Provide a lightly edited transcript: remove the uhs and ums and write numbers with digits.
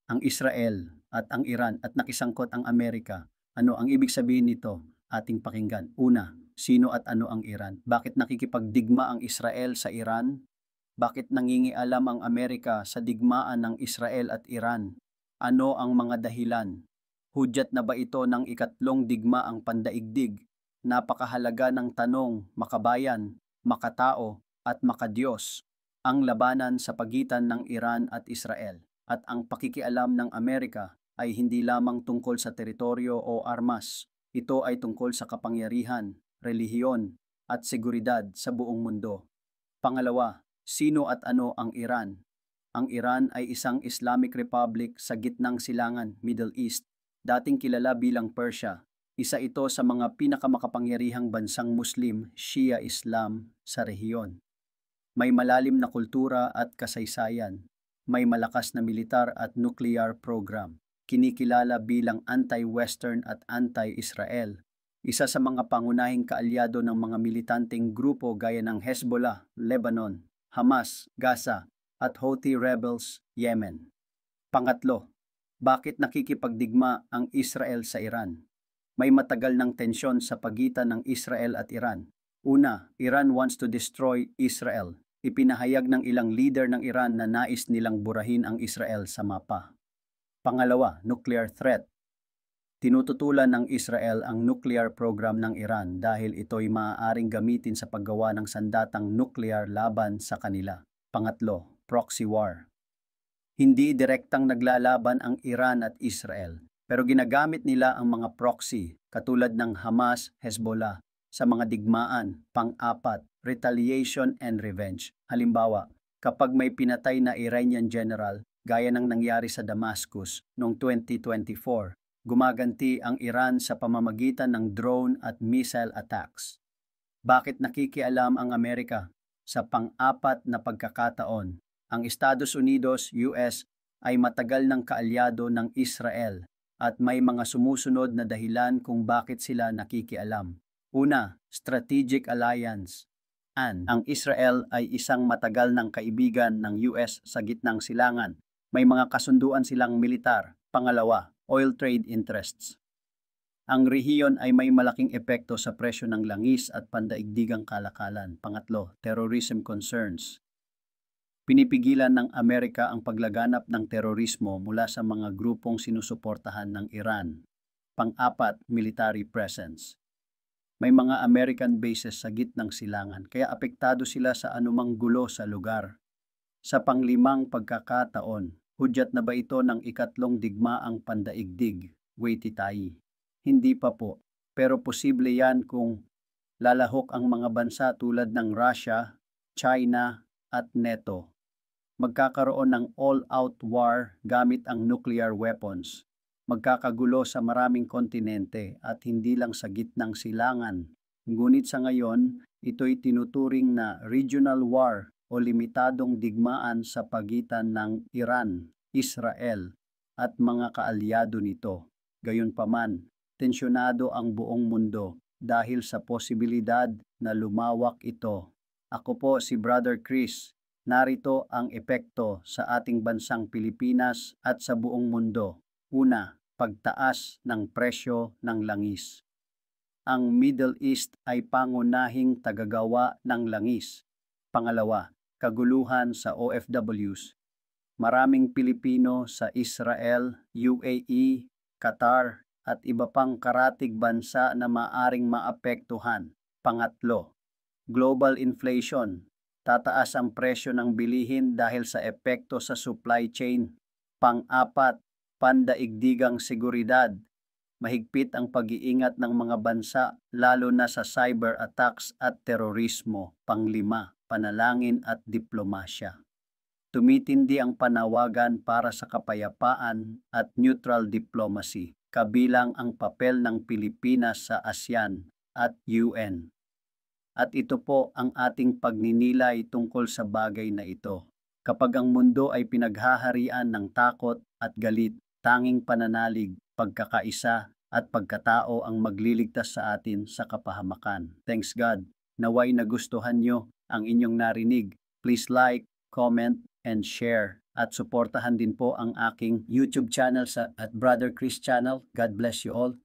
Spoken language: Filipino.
ang Israel at ang Iran at nakisangkot ang Amerika. Ano ang ibig sabihin nito? Ating pakinggan. Una, sino at ano ang Iran? Bakit nakikipagdigma ang Israel sa Iran? Bakit nangingialam ang Amerika sa digmaan ng Israel at Iran? Ano ang mga dahilan? Hudyat na ba ito ng ikatlong digmaang pandaigdig? Napakahalaga ng tanong, makabayan, makatao, at makadiyos. Ang labanan sa pagitan ng Iran at Israel at ang pakikialam ng Amerika ay hindi lamang tungkol sa teritoryo o armas. Ito ay tungkol sa kapangyarihan, relihiyon, at seguridad sa buong mundo. Pangalawa, sino at ano ang Iran? Ang Iran ay isang Islamic Republic sa gitnang silangan, Middle East, dating kilala bilang Persia. Isa ito sa mga pinakamakapangyarihang bansang Muslim, Shia Islam sa rehiyon. May malalim na kultura at kasaysayan. May malakas na militar at nuclear program. Kinikilala bilang anti-Western at anti-Israel. Isa sa mga pangunahing kaalyado ng mga militanteng grupo gaya ng Hezbollah, Lebanon, Hamas, Gaza, at Houthi rebels, Yemen. Pangatlo, bakit nakikipagdigma ang Israel sa Iran? May matagal ng tensyon sa pagitan ng Israel at Iran. Una, Iran wants to destroy Israel. Ipinahayag ng ilang leader ng Iran na nais nilang burahin ang Israel sa mapa. Pangalawa, nuclear threat. Tinututulan ng Israel ang nuclear program ng Iran dahil ito'y maaaring gamitin sa paggawa ng sandatang nuclear laban sa kanila. Pangatlo, proxy war. Hindi direktang naglalaban ang Iran at Israel, pero ginagamit nila ang mga proxy katulad ng Hamas, Hezbollah sa mga digmaan. Pang-apat, retaliation and revenge. Halimbawa, kapag may pinatay na Iranian general gaya ng nangyari sa Damascus noong 2024, gumaganti ang Iran sa pamamagitan ng drone at missile attacks. Bakit nakikialam ang Amerika? Sa pang-apat na pagkakataon, ang Estados Unidos, US, ay matagal ng kaalyado ng Israel at may mga sumusunod na dahilan kung bakit sila nakikialam. Una, strategic alliance. Ang Israel ay isang matagal ng kaibigan ng US sa gitnang silangan. May mga kasunduan silang militar. Pangalawa, oil trade interests. Ang rehiyon ay may malaking epekto sa presyo ng langis at pandaigdigang kalakalan. Pangatlo, terrorism concerns. Pinipigilan ng Amerika ang paglaganap ng terorismo mula sa mga grupong sinusuportahan ng Iran. Pang-apat, military presence. May mga American bases sa gitnang silangan, kaya apektado sila sa anumang gulo sa lugar. Sa panglimang pagkakataon, hudyat na ba ito ng ikatlong digmaang pandaigdig, Waititahi? Hindi pa po, pero posible yan kung lalahok ang mga bansa tulad ng Russia, China, at NATO. Magkakaroon ng all-out war gamit ang nuclear weapons. Magkakagulo sa maraming kontinente at hindi lang sa gitnang silangan. Ngunit sa ngayon, ito'y tinuturing na regional war o limitadong digmaan sa pagitan ng Iran, Israel at mga kaalyado nito. Gayunpaman, tensyonado ang buong mundo dahil sa posibilidad na lumawak ito. Ako po si Brother Chris. Narito ang epekto sa ating bansang Pilipinas at sa buong mundo. Una, pagtaas ng presyo ng langis. Ang Middle East ay pangunahing tagagawa ng langis. Pangalawa, kaguluhan sa OFWs. Maraming Pilipino sa Israel, UAE, Qatar at iba pang karatig bansa na maaring maapektuhan. Pangatlo, global inflation. Tataas ang presyo ng bilihin dahil sa epekto sa supply chain. Pang-apat, pandaigdigang seguridad. Mahigpit ang pag-iingat ng mga bansa lalo na sa cyber attacks at terorismo. Panglima, panalangin at diplomasya. Tumitindi ang panawagan para sa kapayapaan at neutral diplomacy, kabilang ang papel ng Pilipinas sa ASEAN at UN. At ito po ang ating pagninilay tungkol sa bagay na ito. Kapag ang mundo ay pinaghaharian ng takot at galit, tanging pananalig, pagkakaisa at pagkatao ang magliligtas sa atin sa kapahamakan. Thanks God. Naway nagustuhan nyo ang inyong narinig. Please like, comment, and share. at suportahan din po ang aking YouTube channel at Brother Chris channel. God bless you all.